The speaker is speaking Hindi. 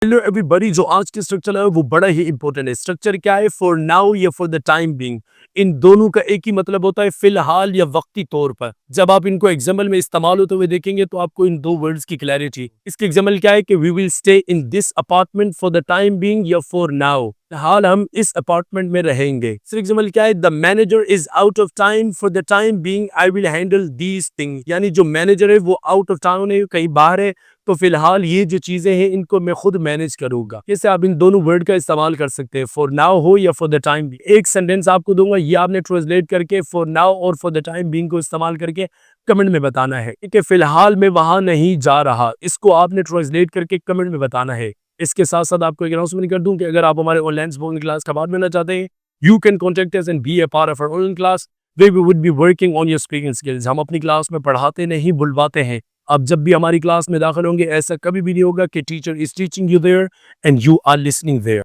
हेलो एवरीबॉडी, जो आज की स्ट्रक्चर है वो बड़ा ही इंपॉर्टेंट है। स्ट्रक्चर क्या है? फॉर नाउ या फॉर द टाइम बीइंग। इन दोनों का एक ही मतलब होता है, फिलहाल या वक्ती तौर पर। जब आप इनको एग्जाम्पल में इस्तेमाल होते हुए देखेंगे तो आपको इन दो वर्ड्स की क्लैरिटी। इसके एग्जाम्पल क्या है कि we will stay in this apartment for the time being or for now. हाल हम इस अपार्टमेंट में रहेंगे। इसका एग्जाम्पल क्या है? The manager is out of time for the time being, I will handle these thing. यानी जो मैनेजर है वो आउट ऑफ टाउन है, कहीं बाहर है, तो फिलहाल ये जो चीजें हैं इनको मैं खुद मैनेज करूंगा। जैसे आप इन दोनों वर्ड का इस्तेमाल कर सकते हैं, फॉर नाउ हो या फॉर द टाइम बीइंग। एक सेंटेंस आपको दूंगा, ये आपने ट्रांसलेट करके फॉर नाउ और फॉर द टाइम बीइंग को इस्तेमाल करके कमेंट में बताना है कि फिलहाल मैं वहां नहीं जा रहा। इसको आपने ट्रांसलेट करके कमेंट में बताना है। इसके साथ साथ आपको एक अनाउंसमेंट कर दूं कि अगर आप हमारे ऑनलाइन स्पोकन क्लास का पार्ट बनना चाहते हैं, you can contact us and be a part of our online class way we would be working on your speaking skills. हम अपनी क्लास में पढ़ाते नहीं, बुलवाते हैं। आप जब भी हमारी क्लास में दाखिल होंगे, ऐसा कभी भी नहीं होगा कि teacher is teaching you there and you are listening there.